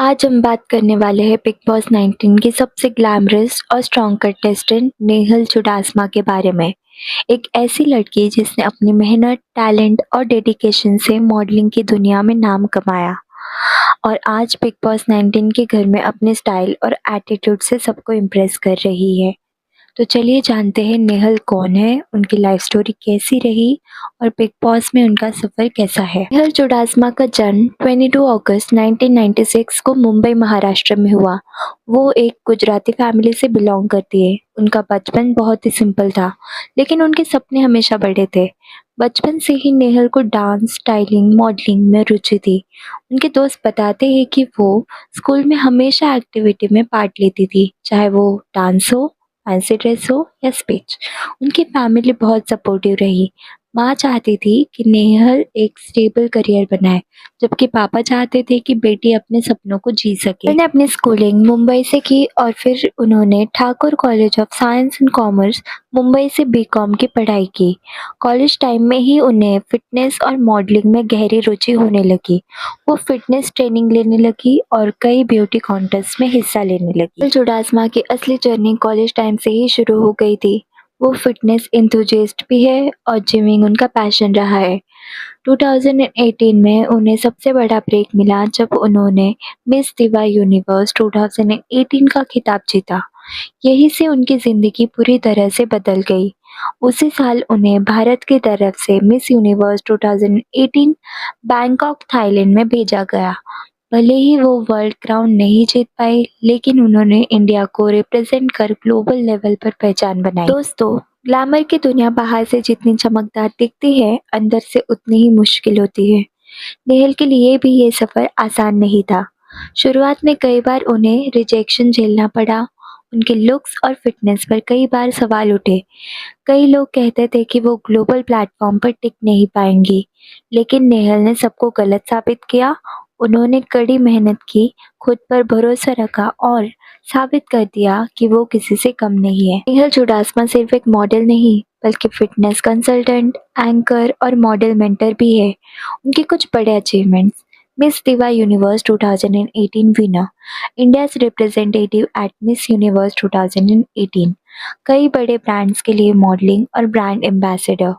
आज हम बात करने वाले हैं बिग बॉस 19 की सबसे ग्लैमरस और स्ट्रॉन्ग कंटेस्टेंट नेहल चुडासमा के बारे में। एक ऐसी लड़की जिसने अपनी मेहनत, टैलेंट और डेडिकेशन से मॉडलिंग की दुनिया में नाम कमाया और आज बिग बॉस 19 के घर में अपने स्टाइल और एटीट्यूड से सबको इम्प्रेस कर रही है। तो चलिए जानते हैं नेहल कौन है, उनकी लाइफ स्टोरी कैसी रही और बिग बॉस में उनका सफ़र कैसा है। नेहल चुडासमा का जन्म 22 अगस्त 1996 को मुंबई, महाराष्ट्र में हुआ। वो एक गुजराती फैमिली से बिलोंग करती है। उनका बचपन बहुत ही सिंपल था, लेकिन उनके सपने हमेशा बड़े थे। बचपन से ही नेहल को डांस, स्टाइलिंग, मॉडलिंग में रुचि थी। उनके दोस्त बताते हैं कि वो स्कूल में हमेशा एक्टिविटी में पार्ट लेती थी, चाहे वो डांस हो, फैंसी ड्रेस हो या स्पीच। उनकी फैमिली बहुत सपोर्टिव रही। माँ चाहती थी कि नेहल एक स्टेबल करियर बनाए, जबकि पापा चाहते थे कि बेटी अपने सपनों को जी सके। उन्होंने अपनी स्कूलिंग मुंबई से की और फिर उन्होंने Thakur college of science and commerce, Mumbai से बीकॉम की पढ़ाई की। कॉलेज टाइम में ही उन्हें फिटनेस और मॉडलिंग में गहरी रुचि होने लगी। वो फिटनेस ट्रेनिंग लेने लगी और कई ब्यूटी कॉन्टेस्ट में हिस्सा लेने लगी। नेहल चुडासमा की असली जर्नी कॉलेज टाइम से ही शुरू हो गई थी। वो फिटनेस एंथुसियास्ट भी है और जिमिंग उनका पैशन रहा है। 2018 में उन्हें सबसे बड़ा ब्रेक मिला जब उन्होंने मिस दिवा यूनिवर्स 2018 का खिताब जीता। यहीं से उनकी ज़िंदगी पूरी तरह से बदल गई। उसी साल उन्हें भारत की तरफ से मिस यूनिवर्स 2018 बैंकॉक, थाईलैंड में भेजा गया। भले ही वो वर्ल्ड क्राउन नहीं जीत पाई, लेकिन उन्होंने इंडिया को रिप्रेजेंट कर ग्लोबल लेवल पर पहचान बनाई। दोस्तों, ग्लैमर की दुनिया बाहर से जितनी चमकदार दिखती है, अंदर से उतनी ही मुश्किल होती है। नेहल के लिए भी ये सफ़र आसान नहीं था। शुरुआत में कई बार उन्हें रिजेक्शन झेलना पड़ा। उनके लुक्स और फिटनेस पर कई बार सवाल उठे। कई लोग कहते थे कि वो ग्लोबल प्लेटफॉर्म पर टिक नहीं पाएंगी, लेकिन नेहल ने सबको गलत साबित किया। उन्होंने कड़ी मेहनत की, खुद पर भरोसा रखा और साबित कर दिया कि वो किसी से कम नहीं है। नेहल चुडासमा सिर्फ एक मॉडल नहीं, बल्कि फिटनेस कंसल्टेंट, एंकर और मॉडल मेंटर भी है। उनके कुछ बड़े achievements: Miss Diva Universe 2018 winner, India's representative at Miss Universe 2018, कई बड़े ब्रांड्स के लिए मॉडलिंग और ब्रांड एम्बेसडर,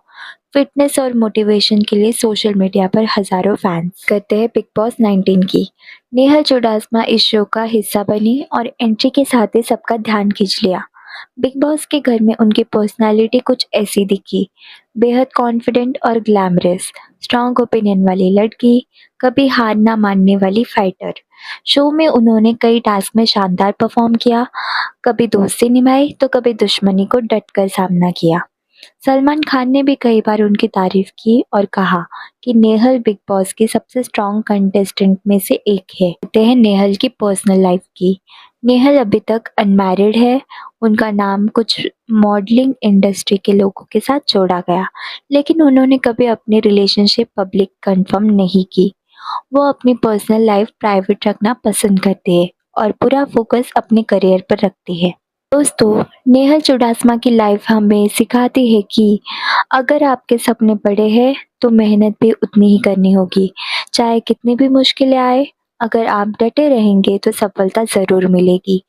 फिटनेस और मोटिवेशन के लिए सोशल मीडिया पर हजारों फैंस। करते हैं बिग बॉस 19 की। नेहल चुडासमा इस शो का हिस्सा बनी और एंट्री के साथ ही सबका ध्यान खींच लिया। बिग बॉस के घर में उनकी पर्सनालिटी कुछ ऐसी दिखी: बेहद कॉन्फिडेंट और ग्लैमरस, स्ट्रॉन्ग ओपिनियन वाली लड़की, कभी हार ना मानने वाली फाइटर। शो में उन्होंने कई टास्क में शानदार परफॉर्म किया, कभी दोस्ती निभाई तो कभी दुश्मनी को डटकर सामना किया। सलमान खान ने भी कई बार उनकी तारीफ की और कहा कि नेहल बिग बॉस की सबसे स्ट्रॉन्ग कंटेस्टेंट में से एक है। कहते हैं नेहल की पर्सनल लाइफ की। नेहल अभी तक अनमैरिड है। उनका नाम कुछ मॉडलिंग इंडस्ट्री के लोगों के साथ जोड़ा गया, लेकिन उन्होंने कभी अपनी रिलेशनशिप पब्लिक कंफर्म नहीं की। वो अपनी पर्सनल लाइफ प्राइवेट रखना पसंद करते हैं और पूरा फोकस अपने करियर पर रखती है। दोस्तों, नेहल चुडासमा की लाइफ हमें सिखाती है कि अगर आपके सपने बड़े हैं तो मेहनत भी उतनी ही करनी होगी, चाहे कितनी भी मुश्किलें आए। अगर आप डटे रहेंगे तो सफलता ज़रूर मिलेगी।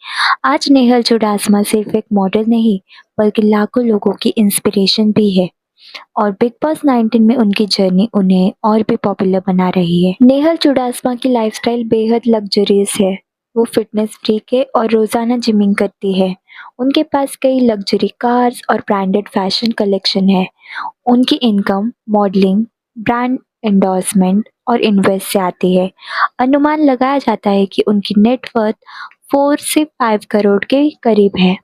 आज नेहल चुडासमा सिर्फ एक मॉडल नहीं, बल्कि लाखों लोगों की इंस्पिरेशन भी है और बिग बॉस 19 में उनकी जर्नी उन्हें और भी पॉपुलर बना रही है। नेहल चुडासमा की लाइफस्टाइल बेहद लग्जरियस है। वो फिटनेस फ्रीक है और रोज़ाना जिमिंग करती है। उनके पास कई लग्जरी कार्स और ब्रांडेड फैशन कलेक्शन है। उनकी इनकम मॉडलिंग, ब्रांड एंडोर्समेंट और इन्वेस्ट से आती है। अनुमान लगाया जाता है कि उनकी नेट वर्थ 4 से 5 करोड़ के करीब है।